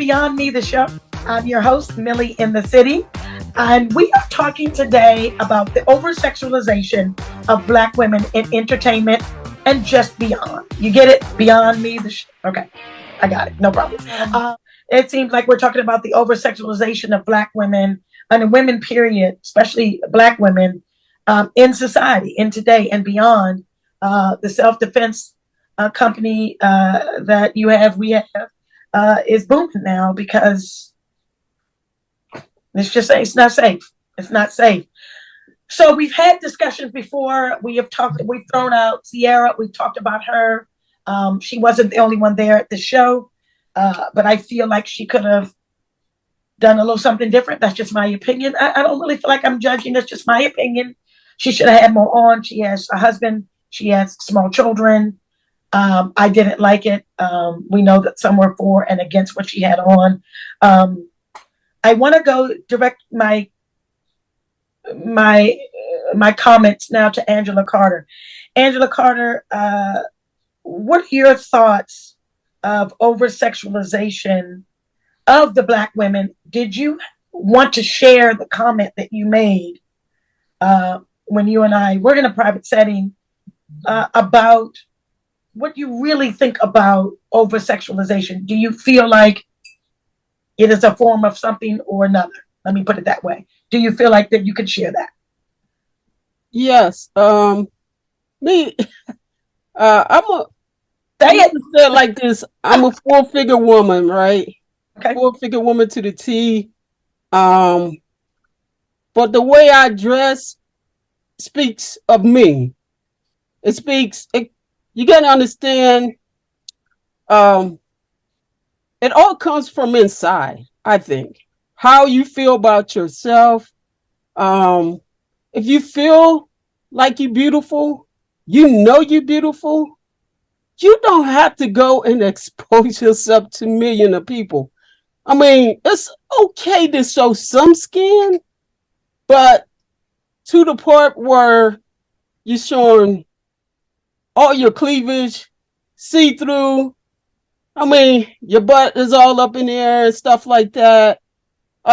Beyond Me, the show. I'm your host, Millie in the City. And we are talking today about the oversexualization of Black women in entertainment and just beyond. You get it? Beyond Me, the show. Okay, I got it. No problem. It seems like we're talking about the oversexualization of Black women and women, period, especially Black women in society, in today and beyond. The self-defense company that we have, is booming now because it's not safe. It's not safe. So we've had discussions before. We've thrown out Sierra. We've talked about her. She wasn't the only one there at the show, but I feel like she could have done a little something different. That's just my opinion. I don't really feel like I'm judging. That's just my opinion. She should have had more on. She has a husband. She has small children. I didn't like it. We know that some were for and against what she had on. I want to go direct my comments now to Angela Carter. Angela Carter, what are your thoughts of over-sexualization of the Black women? Did you want to share the comment that you made when you and I were in a private setting about what you really think about over-sexualization? Do you feel like it is a form of something or another? Let me put it that way. Do you feel like that you could share that? Yes. Me, I'm a Say it. say it like this. I'm a four-figure woman, right? Okay. Four-figure woman to the T. But the way I dress speaks of me. You got to understand, it all comes from inside, I think. How you feel about yourself. If you feel like you're beautiful, you know you're beautiful, you don't have to go and expose yourself to millions of people. I mean, it's okay to show some skin, but to the part where you're showing all your cleavage, see-through. I mean, your butt is all up in the air and stuff like that.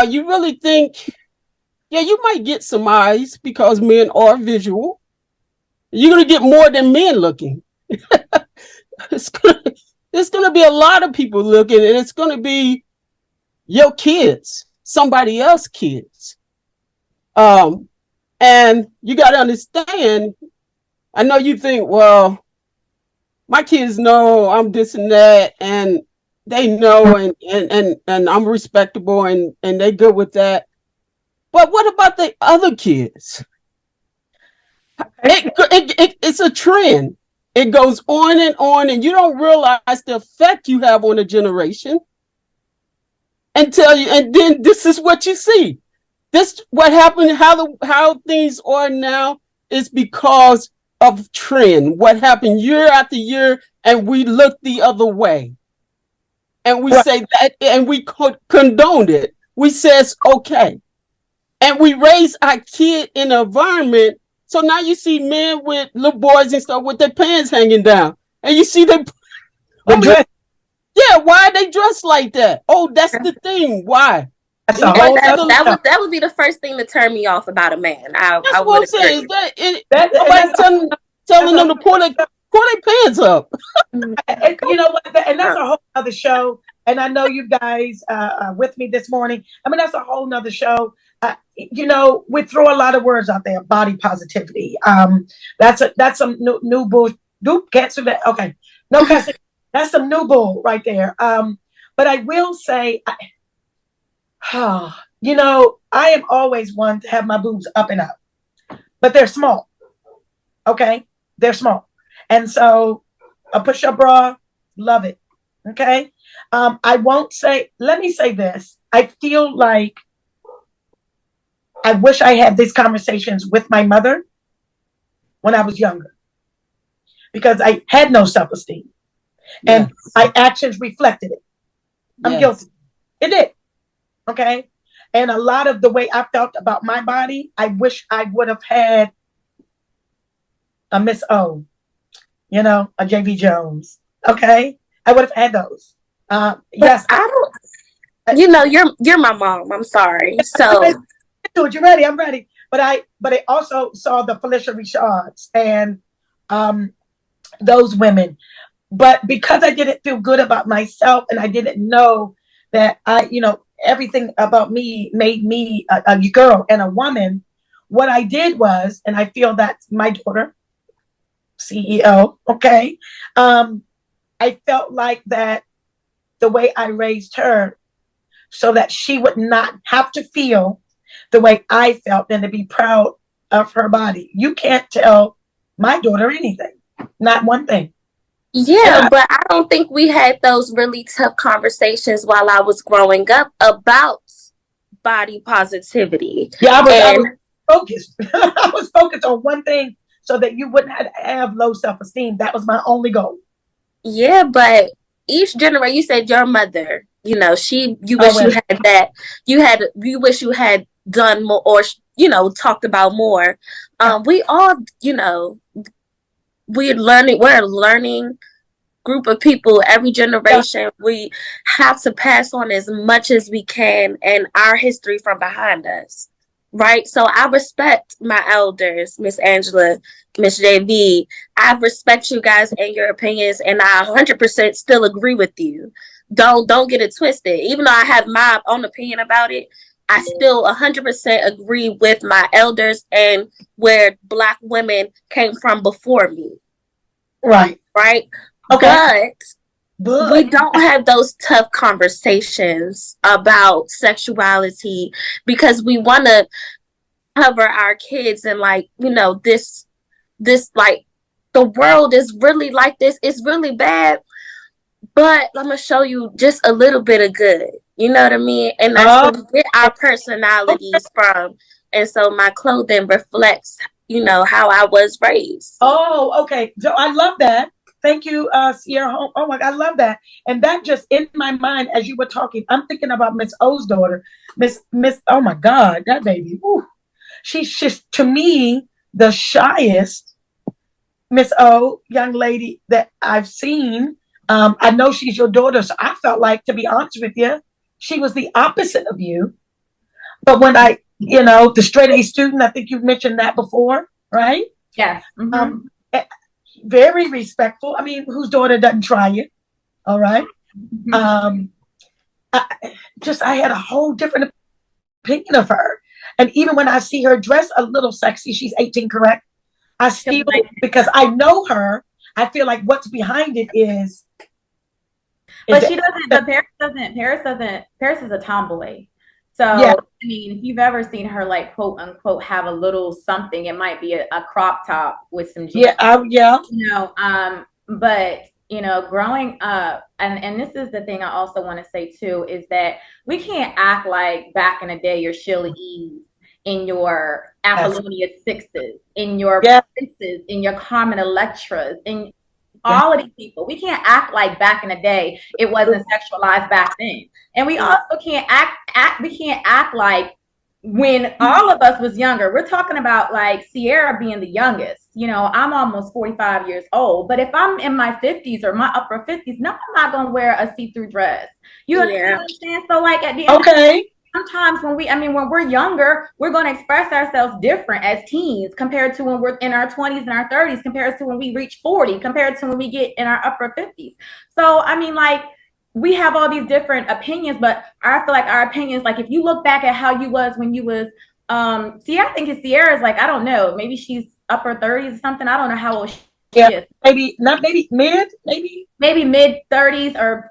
You really think, yeah, you might get some eyes because men are visual. You're going to get more than men looking. It's gonna be a lot of people looking, and it's going to be your kids, somebody else's kids. And you got to understand, I know you think, well, my kids know I'm this and that, and they know, and I'm respectable, and they're good with that. But what about the other kids? It's a trend. It goes on, and you don't realize the effect you have on a generation and then this is what you see. This what happened, how things are now is because of trend. What happened year after year, and we look the other way. And we say that, and we condone it. We says, okay. And we raise our kid in an environment. So now you see men with little boys and stuff with their pants hanging down. And you see them. Dress. Yeah, why are they dressed like that? Oh, that's the thing. Why? That would be the first thing to turn me off about a man. That's what I'm saying. Nobody telling them to pull their pants up. And you know what? And that's a whole other show. And I know you guys with me this morning. I mean, that's a whole nother show. We throw a lot of words out there. Body positivity. That's some new bull. Nope, can't say that. Okay, no cussing. That's some new bull right there. But I will say, I am always one to have my boobs up and up, but they're small. Okay, they're small, and so a push-up bra, love it. Okay, I won't say. Let me say this. I feel like I wish I had these conversations with my mother when I was younger, because I had no self-esteem, and my actions reflected it. I'm guilty. It did. Okay. And a lot of the way I felt about my body, I wish I would have had a Miss O, a JV Jones. Okay. I would have had those. Yes. You know, you're my mom. I'm sorry. So You ready? I'm ready. But I also saw the Felicia Richards and um those women. But because I didn't feel good about myself and I didn't know that everything about me made me a girl and a woman, what I did was, and I feel that's my daughter, CEO, okay? Um, I felt like that the way I raised her so that she would not have to feel the way I felt and to be proud of her body. You can't tell my daughter anything, not one thing. yeah, but I don't think we had those really tough conversations while I was growing up about body positivity. Yeah, I was focused. I was focused on one thing so that you wouldn't have low self-esteem. That was my only goal. Yeah, but each generation, you said your mother, you know, you wish you had that, you wish you had done more or, you know, talked about more. We all, you know, we're a learning group of people. Every generation, we have to pass on as much as we can and our history from behind us. Right. So I respect my elders, Miss Angela, Miss JV. I respect you guys and your opinions, and I 100% still agree with you. Don't get it twisted. Even though I have my own opinion about it, I still 100% agree with my elders and where Black women came from before me. Right. Right. Okay. But we don't have those tough conversations about sexuality because we want to cover our kids and, like, you know, this like the world is really like this. It's really bad, but I'm gonna show you just a little bit of good. You know what I mean? And that's where we get our personalities from. And so my clothing reflects, you know, how I was raised. Oh, okay. So I love that. Thank you, Sierra. Oh my God, I love that. And that just in my mind as you were talking, I'm thinking about Miss O's daughter, Miss. Oh my God, that baby. Whew. She's just to me the shyest Miss O young lady that I've seen. I know she's your daughter, so I felt like, to be honest with you, she was the opposite of you. But when the straight A student, I think you've mentioned that before, right? Yes. Mm-hmm. Very respectful. I mean, whose daughter doesn't try it? All right. Mm-hmm. I had a whole different opinion of her. And even when I see her dress a little sexy, she's 18, correct? I still, because I know her, I feel like what's behind it is. But she doesn't, but Paris is a tomboy. So, yeah. I mean, if you've ever seen her, like, quote unquote, have a little something, it might be a crop top with some jeans. Yeah. You know, but, you know, growing up, and this is the thing I also want to say too, is that we can't act like back in the day your Sheila Eves, in your Apollonia Sixes, in your Princes, in your Carmen Electras, in all of these people. We can't act like back in the day it wasn't sexualized back then. And we also can't act like when all of us was younger. We're talking about like Sierra being the youngest. You know, I'm almost 45 years old, but if I'm in my 50s or my upper 50s, no, I'm not gonna wear a see-through dress. You understand? So like at the end sometimes when we're younger, we're going to express ourselves different as teens compared to when we're in our 20s and our 30s, compared to when we reach 40, compared to when we get in our upper 50s. So, I mean, like, we have all these different opinions, but I feel like our opinions, like, if you look back at how you was when you was, I think Sierra's like, I don't know, maybe she's upper 30s or something. I don't know how old she is. Maybe mid 30s or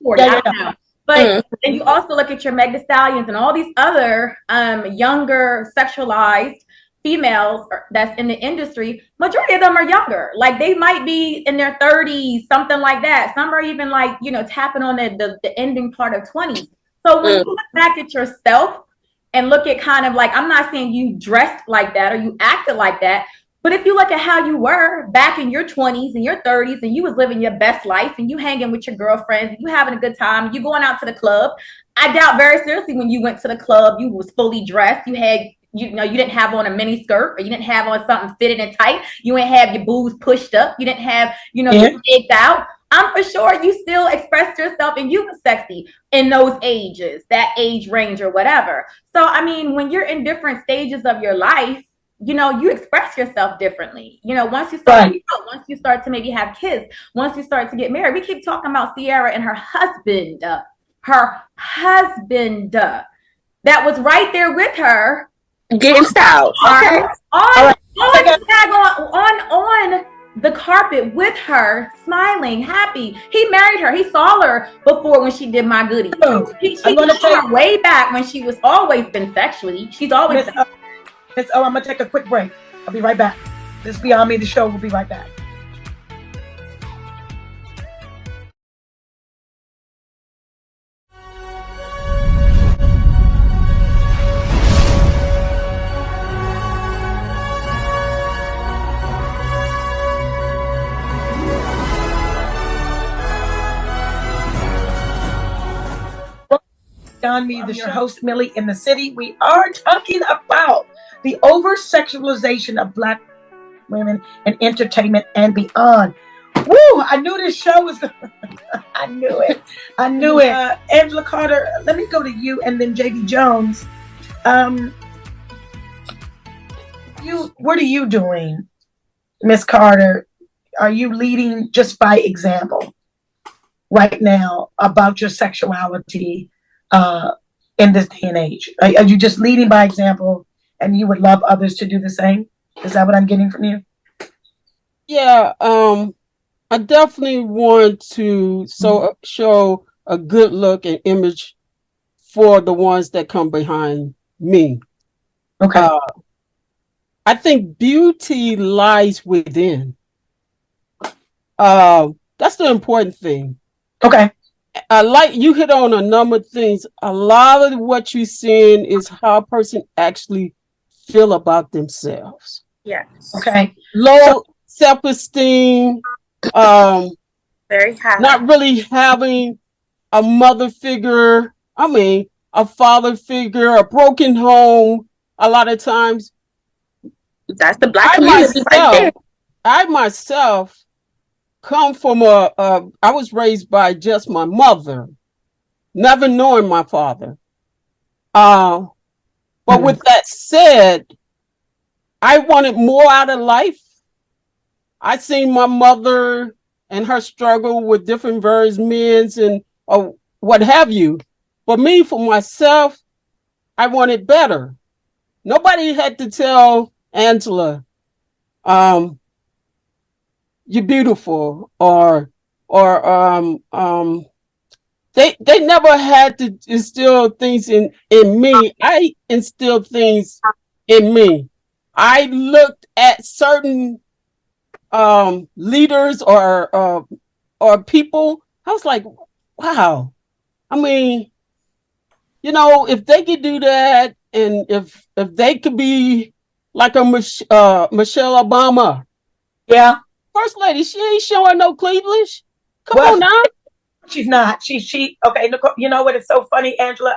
40. I don't know. But and you also look at your Meg Thee Stallions and all these other younger sexualized females that's in the industry. Majority of them are younger. Like they might be in their 30s, something like that. Some are even like, you know, tapping on the ending part of 20s. So when you look back at yourself and look at kind of like, I'm not saying you dressed like that or you acted like that, but if you look at how you were back in your 20s and your 30s and you was living your best life and you hanging with your girlfriends and you having a good time, you going out to the club, I doubt very seriously when you went to the club, you was fully dressed. You had, you know, you didn't have on a mini skirt or you didn't have on something fitted and tight. You didn't have your boobs pushed up. You didn't have, you know, your legs out. I'm for sure you still expressed yourself and you were sexy in those ages, that age range or whatever. So, I mean, when you're in different stages of your life, you express yourself differently. Once you start, Right. once you start to maybe have kids, once you start to get married, we keep talking about Sierra and her husband that was right there with her, Getting styled. Okay. on on the carpet with her, smiling, happy. He married her. He saw her before when she did My Goodies. He I'm gonna saw her way back when she was always been sexually. She's always Miss O, I'm gonna take a quick break. I'll be right back. This is Beyond Me, the show. We'll be right back. Beyond Me, the show. Host Millie in the city. We are talking about the over-sexualization of Black women in entertainment and beyond. Woo! I knew this show was. I knew it. I knew it. Angela Carter, let me go to you, and then JD Jones. What are you doing, Miss Carter? Are you leading just by example right now about your sexuality in this day and age? Are you just leading by example, and you would love others to do the same? Is that what I'm getting from you? Yeah, I definitely want to show a good look and image for the ones that come behind me. Okay. I think beauty lies within. That's the important thing. Okay. Like you hit on a number of things. A lot of what you're seeing is how a person actually feel about themselves. Yes. Okay. Low self-esteem, very high. not really having a mother figure, a father figure, a broken home. A lot of times, that's the Black community right there. I myself come from I was raised by just my mother, never knowing my father. But with that said, I wanted more out of life. I seen my mother and her struggle with different various men and what have you. But me, for myself, I wanted better. Nobody had to tell Angela, you're beautiful, or they never had to instill things in me. I instilled things in me. I looked at certain leaders or people. I was like, wow. I mean, if they could do that, and if they could be like a Michelle Obama, yeah, First Lady, she ain't showing no cleavage. Come on now. She's not. She. Okay, Nicole, you know what? It's so funny, Angela.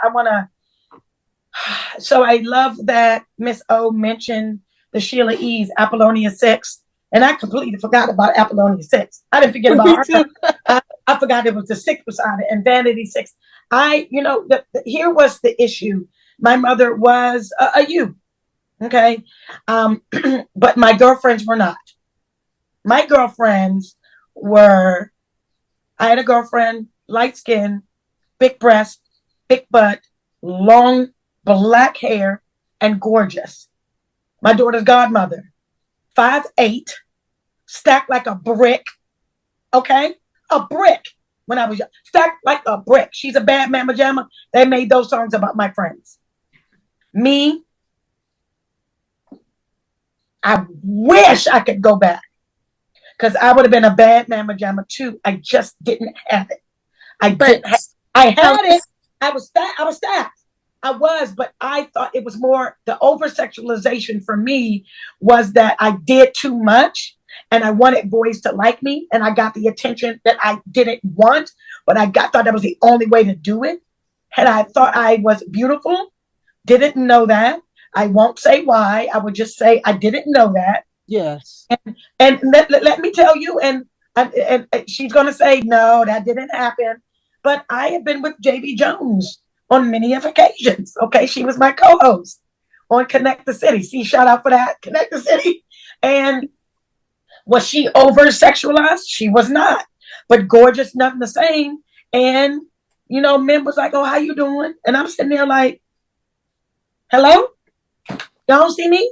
So I love that Miss O mentioned the Sheila E's Apollonia 6. And I completely forgot about Apollonia 6. I didn't forget about her. I forgot it was the 6 beside it and Vanity 6. Here was the issue. My mother was a youth. Okay. But my girlfriends were not. My girlfriends were, I had a girlfriend, light skin, big breast, big butt, long black hair, and gorgeous. My daughter's godmother, 5'8", stacked like a brick. Okay? A brick. When I was young, stacked like a brick. She's a bad mama jamma. They made those songs about my friends. Me, I wish I could go back, because I would have been a bad mama jamma too. I just didn't have it. I had it. I was stacked. I was, but I thought it was more the over-sexualization for me was that I did too much and I wanted boys to like me, and I got the attention that I didn't want, but thought that was the only way to do it. And I thought I was beautiful, didn't know that. I won't say why. I would just say I didn't know that. Yes. And let me tell you, and And she's going to say, no, that didn't happen. But I have been with JB Jones on many of occasions. Okay. She was my co host on Connect the City. See, shout out for that. Connect the City. And was she over sexualized? She was not. But gorgeous, nothing the same. And, men was like, oh, how you doing? And I'm sitting there like, hello? Y'all don't see me?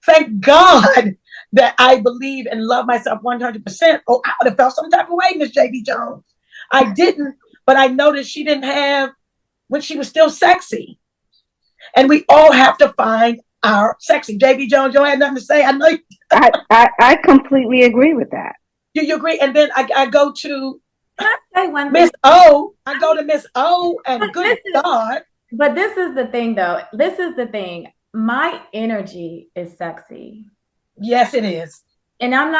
Thank God that I believe and love myself 100%. Oh, I would have felt some type of way, Miss JB Jones. I didn't, but I noticed she didn't have when she was still sexy. And we all have to find our sexy. JB Jones, you don't have nothing to say. I know you. I completely agree with that. You agree? And then I go to Miss O. I go to Miss O, and good God. But this is the thing, though. This is the thing. My energy is sexy. Yes, it is. And I'm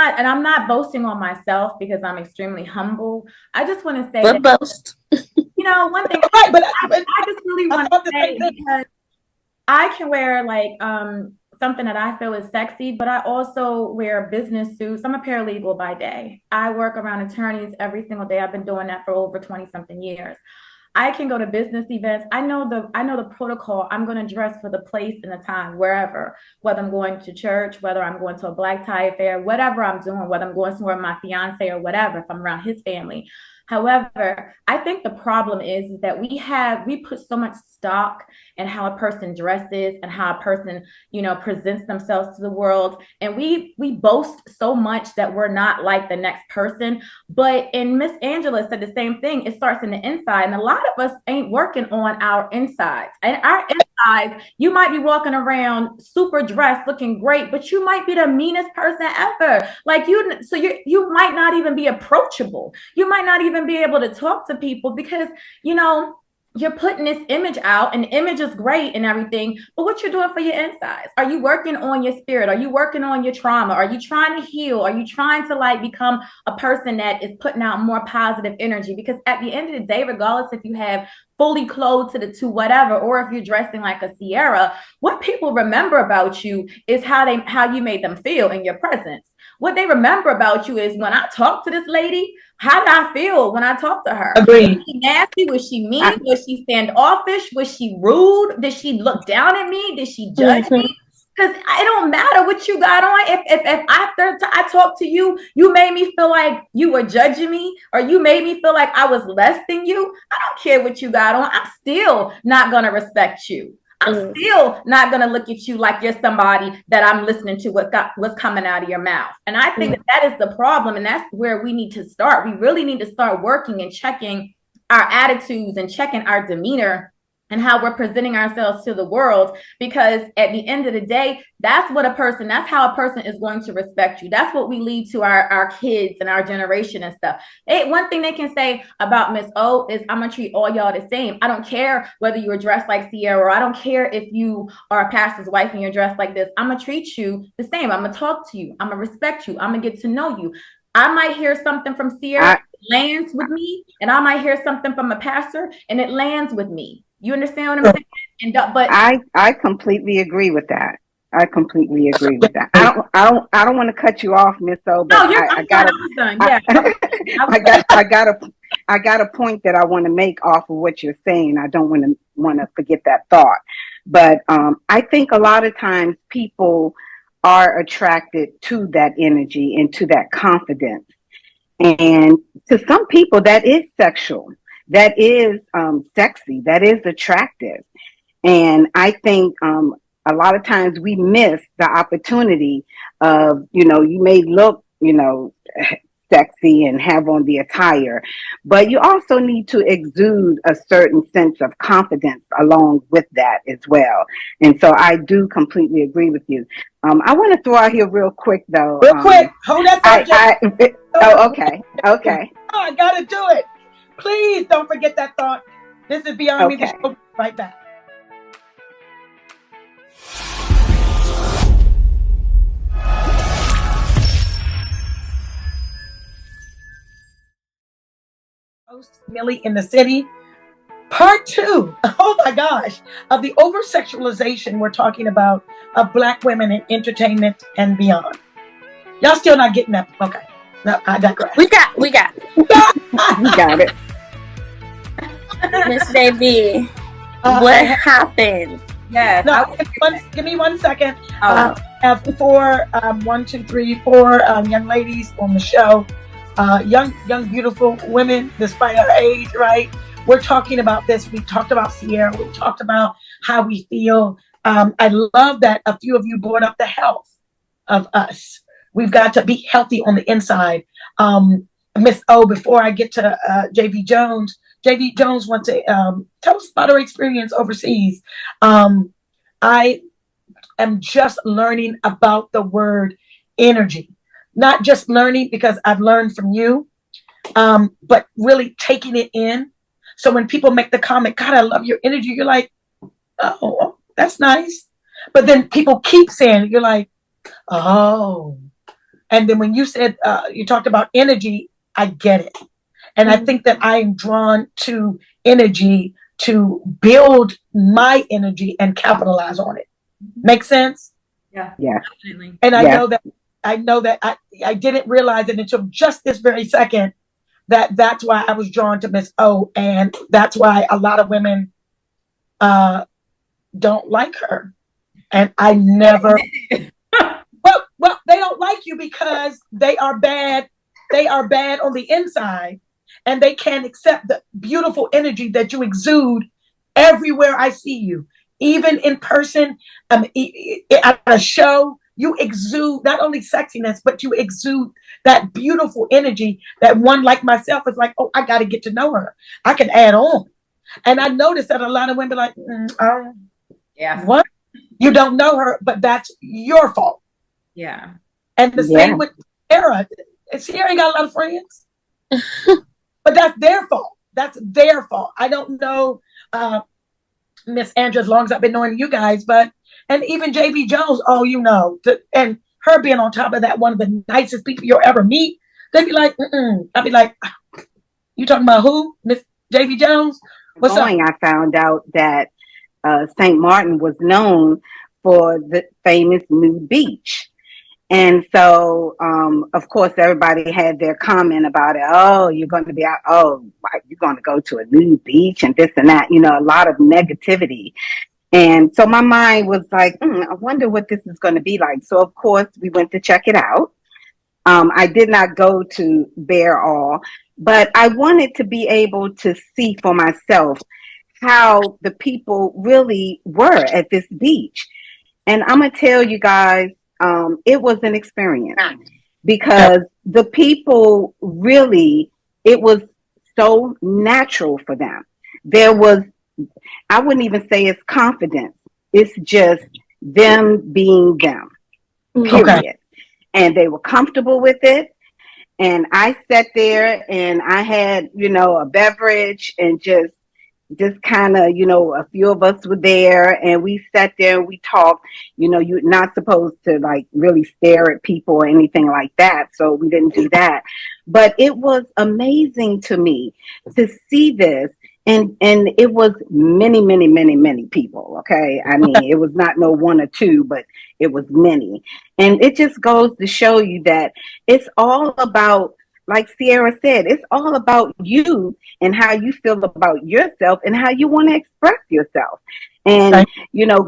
not boasting on myself because I'm extremely humble. I just want to say that boast. One thing. Right, but I just really want to say because I can wear like something that I feel is sexy, but I also wear business suits. I'm a paralegal by day. I work around attorneys every single day. I've been doing that for over 20 something years. I can go to business events. I know the protocol. I'm going to dress for the place and the time, wherever, whether I'm going to church, whether I'm going to a black tie affair, whatever I'm doing, whether I'm going somewhere with my fiance or whatever, if I'm around his family. However, I think the problem is that we put so much stock in how a person dresses and how a person, presents themselves to the world. And we boast so much that we're not like the next person. But Miss Angela said the same thing. It starts in the inside. And a lot of us ain't working on our insides. And our insides, you might be walking around super dressed, looking great, but you might be the meanest person ever. Like you might not even be approachable. You might not even be able to talk to people because, you're putting this image out, and the image is great and everything, but what you're doing for your insides? Are you working on your spirit? Are you working on your trauma? Are you trying to heal? Are you trying to become a person that is putting out more positive energy? Because at the end of the day, regardless if you have fully clothed to whatever, or if you're dressing like a Sierra, what people remember about you is how you made them feel in your presence. What they remember about you is when I talk to this lady, how did I feel when I talked to her? Agreed. Was she nasty? Was she mean? Was she standoffish? Was she rude? Did she look down at me? Did she judge me? Because it don't matter what you got on. If after I talked to you, you made me feel like you were judging me, or you made me feel like I was less than you, I don't care what you got on. I'm still not going to respect you. I'm still not going to look at you like you're somebody that I'm listening to what's coming out of your mouth. And I think that is the problem. And that's where we need to start. We really need to start working and checking our attitudes and checking our demeanor and how we're presenting ourselves to the world, because at the end of the day, that's how a person is going to respect you. That's what we lead to our kids and our generation and stuff. One thing they can say about Miss O is, I'm gonna treat all y'all the same. I don't care whether you are dressed like Sierra, or I don't care if you are a pastor's wife and you're dressed like this. I'm gonna treat you the same. I'm gonna talk to you. I'm gonna respect you. I'm gonna get to know you. I might hear something from Sierra, it lands with me, and I might hear something from a pastor, and it lands with me. You understand what I'm saying? But I completely agree with that. I completely agree with that. I don't want to cut you off, Miss O, but no, I got a point that I want to make off of what you're saying. I don't want to forget that thought. But I think a lot of times people are attracted to that energy and to that confidence. And to some people that is sexual. That is sexy, that is attractive. And I think a lot of times we miss the opportunity of, you may look, sexy and have on the attire, but you also need to exude a certain sense of confidence along with that as well. And so I do completely agree with you. I want to throw out here real quick, though. Real quick, hold that thought. Okay. Oh, I got to do it. Please don't forget that thought. This is Beyond Me, the show. Right back. Host Millie in the City. Part 2, oh my gosh, of the oversexualization we're talking about of Black women in entertainment and beyond. Y'all still not getting that? Okay. No, I digress. We got You got it. Miss Baby. What happened? Yes. No, give me 1 second. Oh. I have four young ladies on the show. Young, beautiful women, despite our age, right? We're talking about this. We talked about Sierra. We talked about how we feel. I love that a few of you brought up the health of us. We've got to be healthy on the inside. Miss O, before I get to JV Jones wants to tell us about her experience overseas. I am just learning about the word energy. Not just learning because I've learned from you, but really taking it in. So when people make the comment, God, I love your energy, you're like, oh, that's nice. But then people keep saying it, you're like, oh. And then when you said, you talked about energy, I get it. And I think that I am drawn to energy to build my energy and capitalize on it. Make sense? Yeah. Definitely. And I know that I didn't realize it until just this very second that's why I was drawn to Miss O, and that's why a lot of women don't like her. And I never well, they don't like you because they are bad. They are bad on the inside, and they can't accept the beautiful energy that you exude everywhere I see you. Even in person, at a show, you exude not only sexiness, but you exude that beautiful energy that one like myself is like, oh, I got to get to know her. I can add on. And I noticed that a lot of women are like, yeah, what? You don't know her, but that's your fault. Yeah. And the same with Sierra. Sierra ain't got a lot of friends. But that's their fault. That's their fault. I don't know Miss Andrew as long as I've been knowing you guys, and even JV Jones, and her being on top of that, one of the nicest people you'll ever meet. They'd be like, I'd be like, you talking about who? Miss JV Jones? What's up? I found out that St. Martin was known for the famous nude beach. And so, of course, everybody had their comment about it. Oh, you're going to be out. Oh, you're going to go to a nude beach and this and that. A lot of negativity. And so my mind was like, I wonder what this is going to be like. So, of course, we went to check it out. I did not go to Bear All, but I wanted to be able to see for myself how the people really were at this beach. And I'm going to tell you guys, it was an experience because the people really, it was so natural for them. There was, I wouldn't even say it's confidence. It's just them being them, period. Okay. And they were comfortable with it. And I sat there and I had, a beverage and just kind of, a few of us were there and we sat there and we talked. You're not supposed to like really stare at people or anything like that. So we didn't do that. But it was amazing to me to see this. And it was many, many, many, many people. Okay. I mean, it was not no one or two, but it was many. And it just goes to show you that it's all about, like Sierra said, it's all about you and how you feel about yourself and how you want to express yourself. And,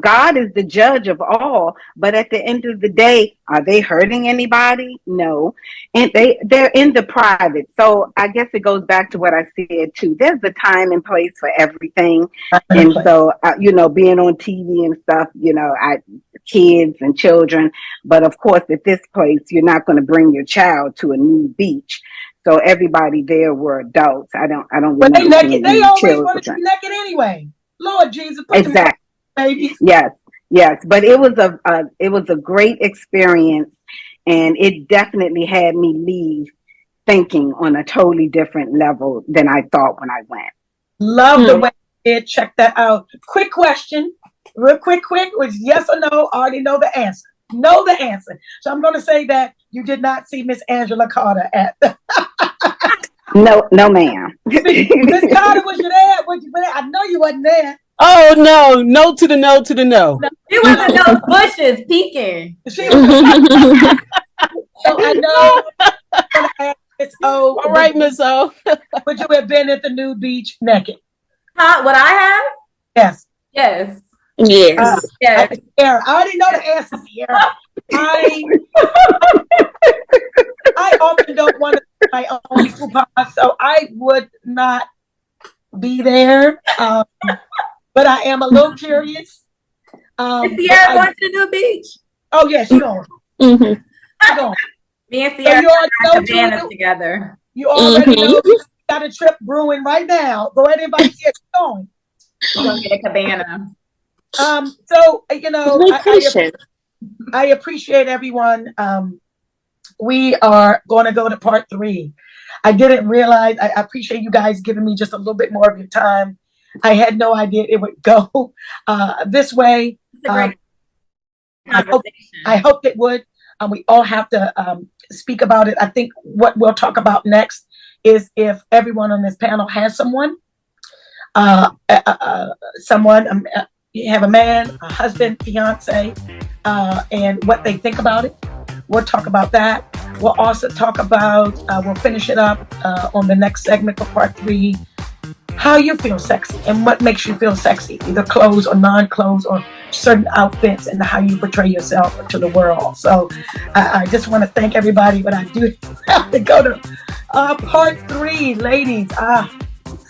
God is the judge of all. But at the end of the day, are they hurting anybody? No. And they're in the private. So I guess it goes back to what I said, too. There's a time and place for everything. And so, being on TV and stuff, kids and children. But of course, at this place, you're not going to bring your child to a new beach. So everybody there were adults. I don't. But they naked. They always want to be naked anyway. Lord Jesus, exactly. Babies. Yes. But it was a great experience, and it definitely had me leave thinking on a totally different level than I thought when I went. Love the way you did. Check that out. Quick question, real quick, was yes or no? I already know the answer. Know the answer. So I'm going to say that you did not see Miss Angela Carter at. No, ma'am. Miss Carter, was you there? I know you wasn't there. Oh no! No to the no to the no. She was in those bushes peeking. She was. So I know I'm going to O. All right, Miss O. Would you have been at the nude beach naked? Huh? What I have? Yes. Yes. Yes. Yes. Sierra, I already know the answer, Sierra. I often don't want to be my own coupon, so I would not be there. But I am a little curious. Is Sierra going to the new beach? Oh yeah, she going. Mm-hmm. She going. Me and Sierra So you already cabanas together. You already know you got a trip brewing right now. Go ahead and invite Sierra. Going. We're gonna get a cabana. So you know, Vacation. I appreciate everyone. We are going to go to part 3. I didn't realize. I appreciate you guys giving me just a little bit more of your time. I had no idea it would go this way. It's a great conversation. I hoped it would. We all have to speak about it. I think what we'll talk about next is if everyone on this panel has someone, you have a man, a husband, fiance, and what they think about it. We'll talk about that. We'll also talk about, we'll finish it up on the next segment for part 3, how you feel sexy and what makes you feel sexy, either clothes or non-clothes or certain outfits, and how you portray yourself to the world. So I just want to thank everybody, but I do have to go to part 3, ladies.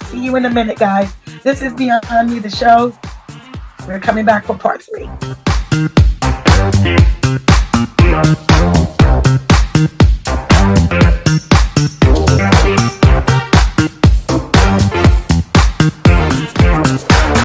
See you in a minute, guys. This is Beyond Me, the show. We're coming back for part 3.